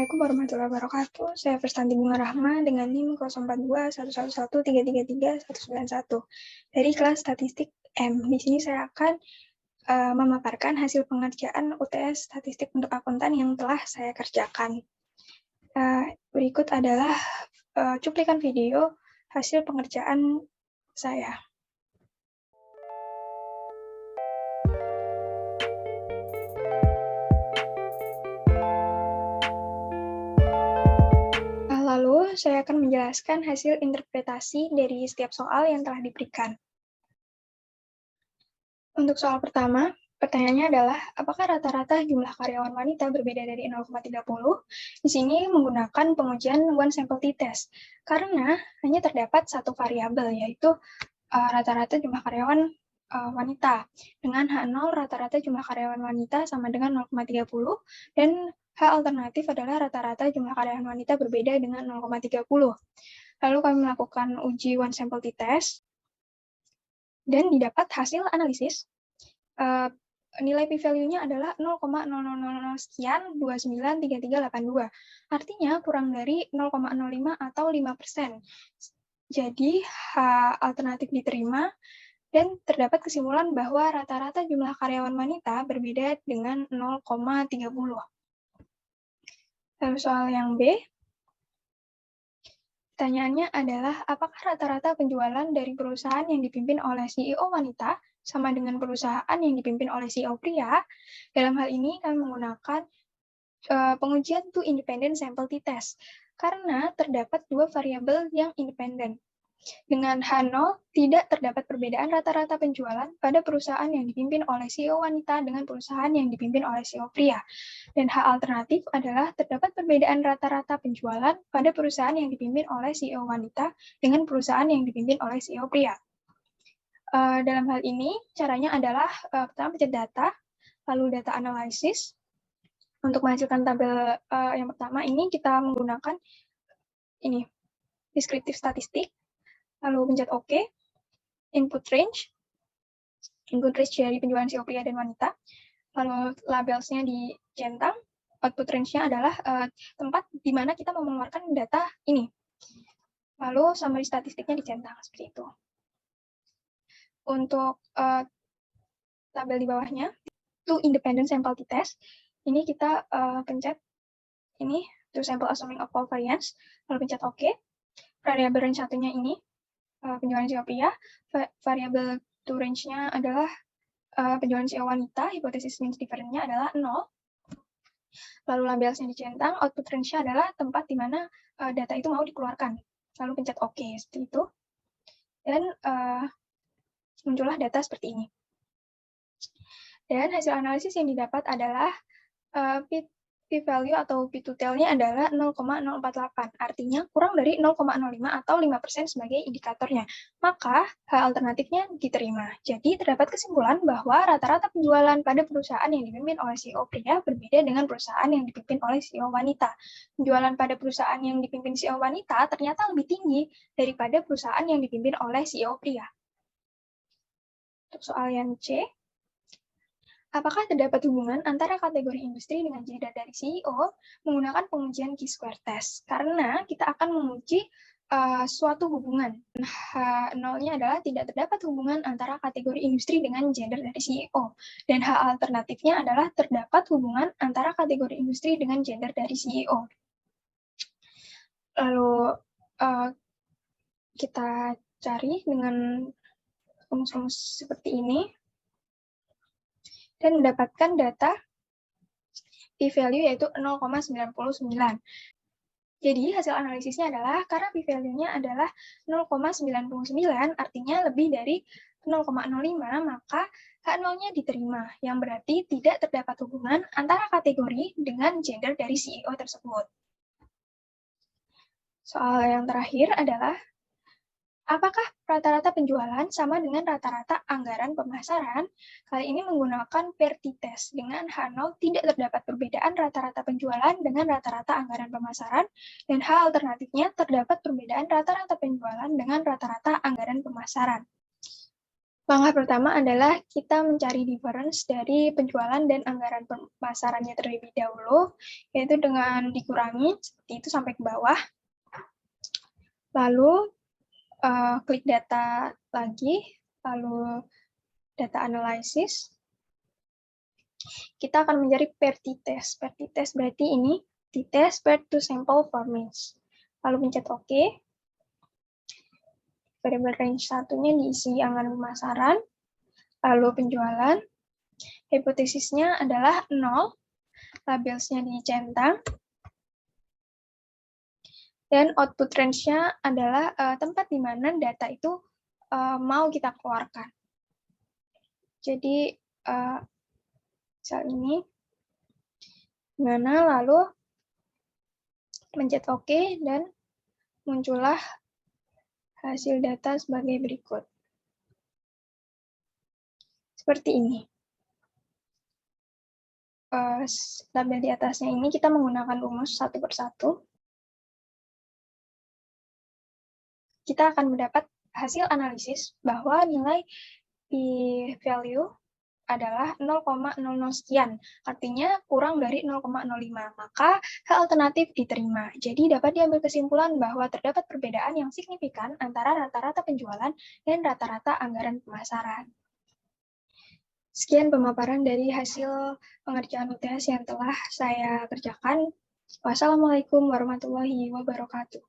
Assalamualaikum warahmatullahi wabarakatuh. Saya Firstanti Bunga Rahma dengan NIM 04211133391 dari kelas Statistik M. Di sini saya akan memaparkan hasil pengerjaan UTS Statistik untuk akuntan yang telah saya kerjakan. Berikut adalah cuplikan video hasil pengerjaan saya. Lalu, saya akan menjelaskan hasil interpretasi dari setiap soal yang telah diberikan. Untuk soal pertama, pertanyaannya adalah, apakah rata-rata jumlah karyawan wanita berbeda dari 0,30? Di sini menggunakan pengujian one sample t-test, karena hanya terdapat satu variabel, yaitu rata-rata jumlah karyawan wanita. Dengan H0, rata-rata jumlah karyawan wanita sama dengan 0,30, dan H alternatif adalah rata-rata jumlah karyawan wanita berbeda dengan 0,30. Lalu kami melakukan uji one sample t-test, dan didapat hasil analisis. Nilai p-value-nya adalah 0,0000 sekian 293382. Artinya kurang dari 0,05 atau 5%. Jadi H alternatif diterima, dan terdapat kesimpulan bahwa rata-rata jumlah karyawan wanita berbeda dengan 0,30. Lalu soal yang B, pertanyaannya adalah, apakah rata-rata penjualan dari perusahaan yang dipimpin oleh CEO wanita sama dengan perusahaan yang dipimpin oleh CEO pria? Dalam hal ini kami menggunakan pengujian two independent sample t-test, karena terdapat dua variabel yang independen. Dengan H0, tidak terdapat perbedaan rata-rata penjualan pada perusahaan yang dipimpin oleh CEO wanita dengan perusahaan yang dipimpin oleh CEO pria. Dan H alternatif adalah terdapat perbedaan rata-rata penjualan pada perusahaan yang dipimpin oleh CEO wanita dengan perusahaan yang dipimpin oleh CEO pria. Dalam hal ini, caranya adalah pertama pencet data, lalu data analisis. Untuk menghasilkan tabel yang pertama ini, kita menggunakan ini, deskriptif statistik. Lalu pencet OK, input range dari penjualan CEO pria dan wanita, lalu labelsnya dicentang, output range-nya adalah tempat di mana kita mau mengeluarkan data ini, lalu summary statistiknya dicentang, seperti itu. Untuk tabel di bawahnya, two independent sample t-test, ini kita pencet ini, to sample assuming of all variance, lalu pencet OK, variabel range satunya ini, penjualan CEO pria, variabel to range-nya adalah penjualan CEO wanita, hipotesis mean difference-nya adalah 0, lalu labelsnya dicentang, output range-nya adalah tempat di mana data itu mau dikeluarkan, lalu pencet OK, seperti itu, dan muncullah data seperti ini. Dan hasil analisis yang didapat adalah p-value atau p-to-tail-nya adalah 0,048, artinya kurang dari 0,05 atau 5% sebagai indikatornya. Maka H alternatifnya diterima. Jadi terdapat kesimpulan bahwa rata-rata penjualan pada perusahaan yang dipimpin oleh CEO pria berbeda dengan perusahaan yang dipimpin oleh CEO wanita. Penjualan pada perusahaan yang dipimpin CEO wanita ternyata lebih tinggi daripada perusahaan yang dipimpin oleh CEO pria. Untuk soal yang C, apakah terdapat hubungan antara kategori industri dengan gender dari CEO menggunakan pengujian Chi-square test? Karena kita akan menguji suatu hubungan. H0-nya adalah tidak terdapat hubungan antara kategori industri dengan gender dari CEO. Dan H alternatifnya adalah terdapat hubungan antara kategori industri dengan gender dari CEO. Lalu kita cari dengan rumus-rumus seperti ini, dan mendapatkan data p-value yaitu 0,99. Jadi hasil analisisnya adalah karena p-value-nya adalah 0,99, artinya lebih dari 0,05, maka H0-nya diterima, yang berarti tidak terdapat hubungan antara kategori dengan gender dari CEO tersebut. Soal yang terakhir adalah, apakah rata-rata penjualan sama dengan rata-rata anggaran pemasaran? Kali ini menggunakan pair t-test. Dengan H0 tidak terdapat perbedaan rata-rata penjualan dengan rata-rata anggaran pemasaran, dan H alternatifnya terdapat perbedaan rata-rata penjualan dengan rata-rata anggaran pemasaran. Langkah pertama adalah kita mencari difference dari penjualan dan anggaran pemasarannya terlebih dahulu, yaitu dengan dikurangi seperti itu sampai ke bawah. Lalu klik data lagi, lalu data analysis. Kita akan mencari per t-test. Per t-test berarti ini t-test per to sample formats. Lalu pencet OK. Variable range satunya diisi anggaran pemasaran, lalu penjualan. Hipotesisnya adalah 0, labelsnya dicentang, dan output range-nya adalah tempat di mana data itu mau kita keluarkan. Jadi, misal ini, mana lalu pencet OK, dan muncullah hasil data sebagai berikut. Seperti ini. Tabel di atasnya ini kita menggunakan rumus satu persatu. Kita akan mendapat hasil analisis bahwa nilai p-value adalah 0,00 sekian, artinya kurang dari 0,05, maka hal alternatif diterima. Jadi dapat diambil kesimpulan bahwa terdapat perbedaan yang signifikan antara rata-rata penjualan dan rata-rata anggaran pemasaran. Sekian pemaparan dari hasil pengerjaan UTS yang telah saya kerjakan. Wassalamualaikum warahmatullahi wabarakatuh.